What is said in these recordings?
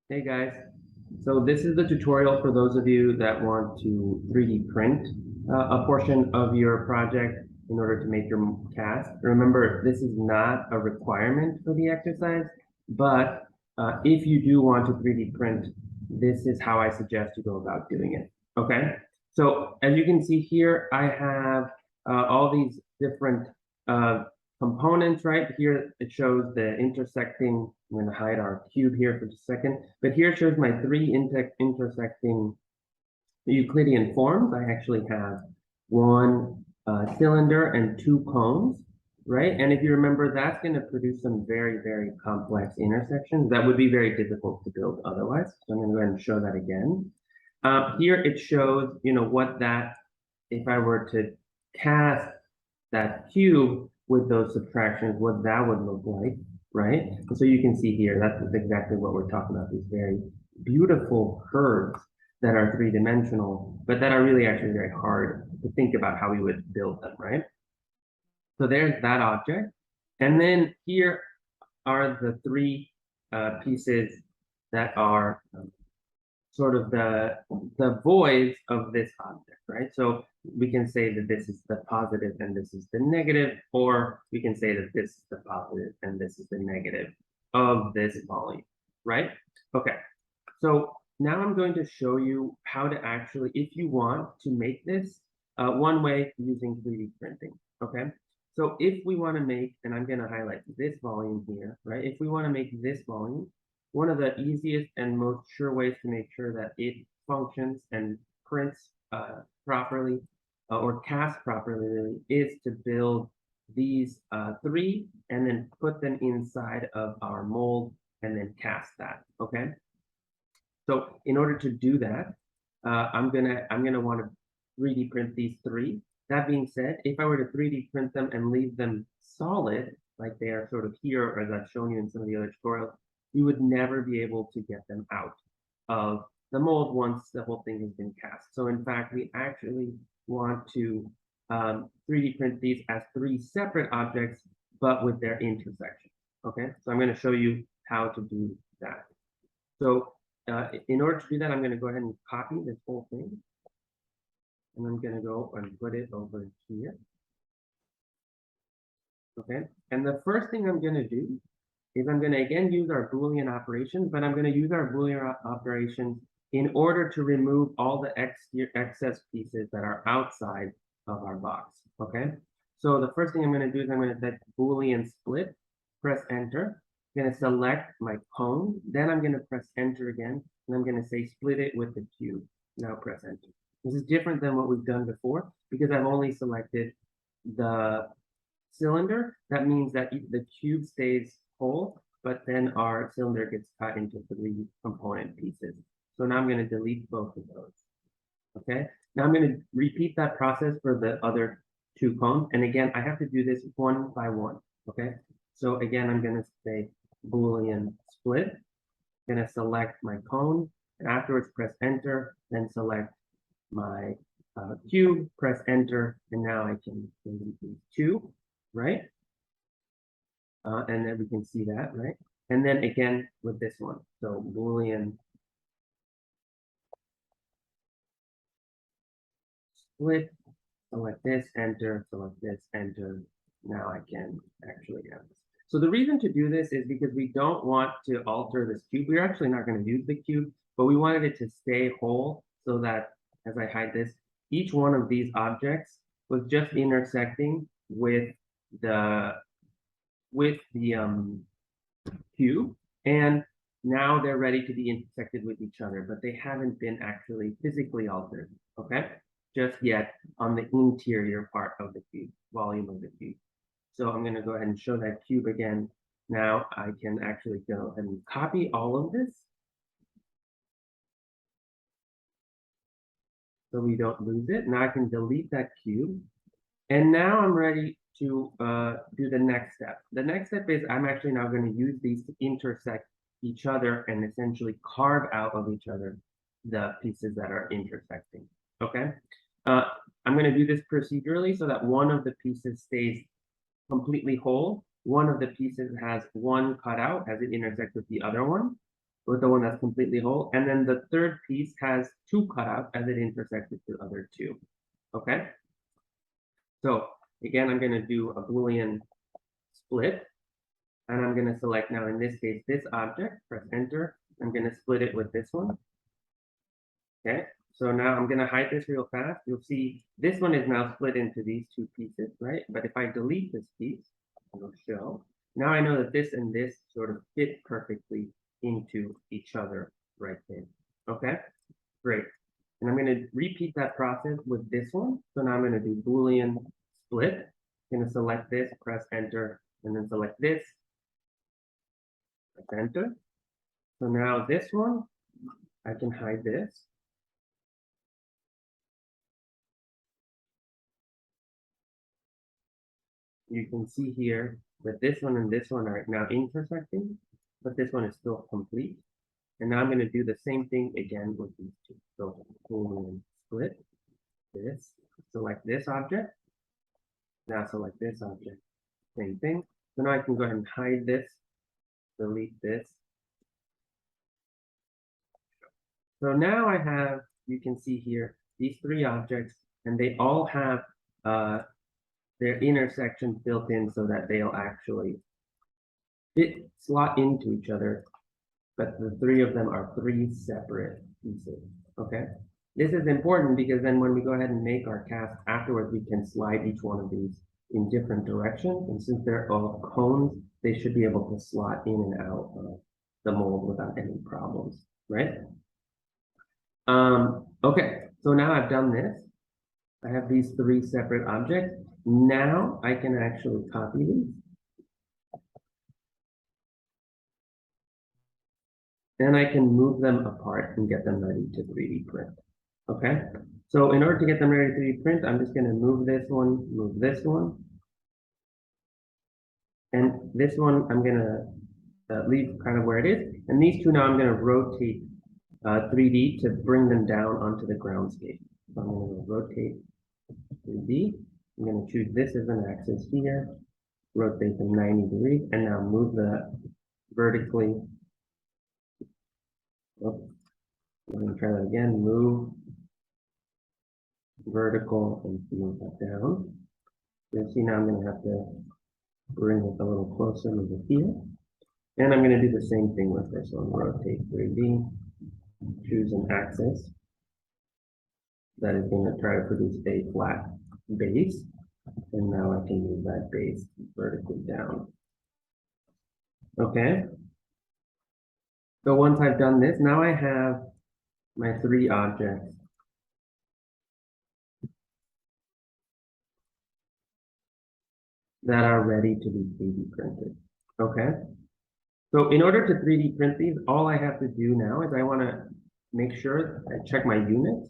Hey guys, so this is the tutorial for those of you that want to 3D print a portion of your project in order to make your cast. Remember, this is not a requirement for the exercise, but if you do want to 3D print, this is how I suggest you go about doing it. Okay, so as you can see here, I have all these different components, right? Here it shows the intersecting. I'm going to hide our cube here for just a second, but here it shows my three intersecting Euclidean forms. I actually have one cylinder and two cones, right? And if you remember, that's going to produce some very, very complex intersections that would be very difficult to build otherwise. So I'm going to go ahead and show that again. Here it shows, what that, if I were to cast that cube with those subtractions, what that would look like, right? And so you can see here, that's exactly what we're talking about, these very beautiful curves that are three-dimensional, but that are really actually very hard to think about how we would build them, right? So there's that object. And then here are the three pieces that are sort of the voids of this object, right? So we can say that this is the positive and this is the negative, or we can say that this is the positive and this is the negative of this volume, right? Okay, so now I'm going to show you how to actually, if you want to make this one way using 3D printing, okay? So if we want to make, and I'm going to highlight this volume here, right? If we want to make this volume, one of the easiest and most sure ways to make sure that it functions and prints properly or casts properly really is to build these three and then put them inside of our mold and then cast that, okay? So in order to do that, I'm gonna want to 3D print these three. That being said, if I were to 3D print them and leave them solid, like they are sort of here, or as I've shown you in some of the other tutorials, you would never be able to get them out of the mold once the whole thing has been cast. So in fact, we actually want to 3D print these as three separate objects, but with their intersections. Okay, so I'm going to show you how to do that. So in order to do that, I'm going to go ahead and copy this whole thing. And I'm going to go and put it over here. Okay, and the first thing I'm going to do is I'm going to again use our Boolean operations, but I'm going to use our Boolean operations in order to remove all the excess pieces that are outside of our box. Okay, so the first thing I'm going to do is I'm going to set Boolean split, press enter. I'm going to select my cone, then I'm going to press enter again, and I'm going to say split it with the cube. Now press enter. This is different than what we've done before because I've only selected the cylinder. That means that the cube stays whole, but then our cylinder gets cut into three component pieces. So now I'm going to delete both of those. Okay, now I'm going to repeat that process for the other two cones. And again, I have to do this one by one. Okay, so again, I'm going to say Boolean split. I'm going to select my cone, and afterwards press enter, then select my cube, press enter, and now I can delete these two, right? And then we can see that, right? And then again with this one, so Boolean split, select this, enter, select this, enter. Now I can actually have this. So the reason to do this is because we don't want to alter this cube. We're actually not going to use the cube, but we wanted it to stay whole so that as I hide this, each one of these objects was just intersecting with the cube, and now they're ready to be intersected with each other, but they haven't been actually physically altered, okay? Just yet on the interior part of the cube, volume of the cube. So I'm going to go ahead and show that cube again. Now I can actually go and copy all of this so we don't lose it. Now I can delete that cube. And now I'm ready to do the next step. The next step is I'm actually now going to use these to intersect each other and essentially carve out of each other the pieces that are intersecting. Okay, I'm going to do this procedurally so that one of the pieces stays completely whole. One of the pieces has one cut out as it intersects with the other one. with the one that's completely whole. And then the third piece has two cutouts as it intersects with the other two. Okay? So again, I'm going to do a Boolean split. And I'm going to select now, in this case, this object, press enter. I'm going to split it with this one. Okay, so now I'm going to hide this real fast. You'll see this one is now split into these two pieces, right? But if I delete this piece, it'll show. Now I know that this and this sort of fit perfectly into each other right there. Okay, great. And I'm going to repeat that process with this one. So now I'm going to do Boolean split. I'm going to select this, press enter, and then select this, press enter. So now this one, I can hide this. You can see here that this one and this one are now intersecting, but this one is still complete. And now I'm going to do the same thing again with these two. So Boolean split this, select this object. Now select this object, same thing. So now I can go ahead and hide this, delete this. So now I have, you can see here, these three objects, and they all have their intersections built in so that they'll actually slot into each other, but the three of them are three separate pieces, okay? This is important because then when we go ahead and make our cast afterwards, we can slide each one of these in different directions. And since they're all cones, they should be able to slot in and out of the mold without any problems, right? Okay, so now I've done this. I have these three separate objects. Now I can actually copy these. And I can move them apart and get them ready to 3D print. Okay, so in order to get them ready to 3D print, I'm just going to move this one, and this one I'm going to leave kind of where it is. And these two now I'm going to rotate 3D to bring them down onto the groundscape. So I'm going to rotate 3D. I'm going to choose this as an axis here, rotate them 90 degrees, and now move the vertically. Oh, I'm going to try that again. Move vertical and move that down. You'll see now I'm going to have to bring it a little closer over here. And I'm going to do the same thing with this one. Rotate 3D, choose an axis that is going to try to produce a flat base. And now I can move that base vertically down. Okay. So once I've done this, now I have my three objects. That are ready to be 3D printed. Okay. So in order to 3D print these, all I have to do now is I want to make sure I check my units.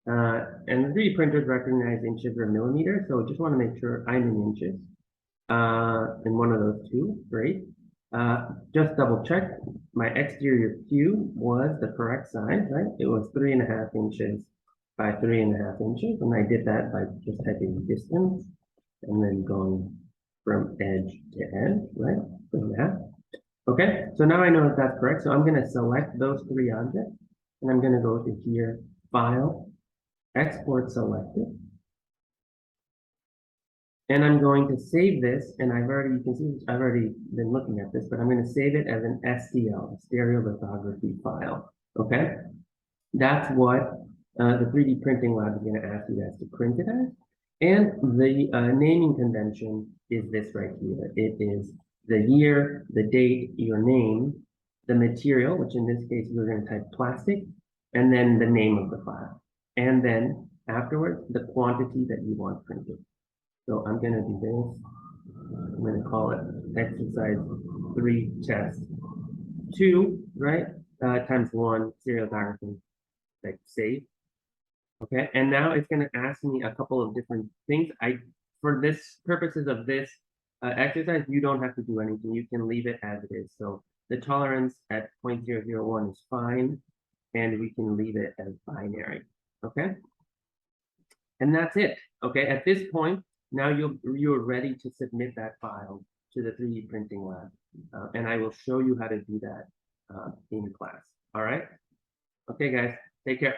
And the 3D printers recognize inches or millimeters, so I just want to make sure I'm in inches. In one of those two, great. Just double check my exterior cube was the correct size, right? It was 3.5 inches by 3.5 inches, and I did that by just typing distance and then going from edge to edge, right? So that. Okay, so now I know that that's correct. So I'm going to select those three objects, and I'm going to go to here, File, Export Selected. And I'm going to save this, and you can see I've already been looking at this, but I'm going to save it as an STL, stereolithography file, okay? That's what the 3D printing lab is going to ask you guys to print it as. And the naming convention is this right here. It is the year, the date, your name, the material, which in this case, we're going to type plastic, and then the name of the file. And then afterwards, the quantity that you want printed. So I'm going to do this. I'm going to call it exercise 3 test 2, right? Times 1 stereolithography, like save. Okay, and now it's going to ask me a couple of different things. For this purposes of this exercise, you don't have to do anything. You can leave it as it is. So the tolerance at 0.001 is fine, and we can leave it as binary. Okay, and that's it. Okay, at this point, now you're ready to submit that file to the 3D printing lab, and I will show you how to do that in class. All right. Okay, guys. Take care.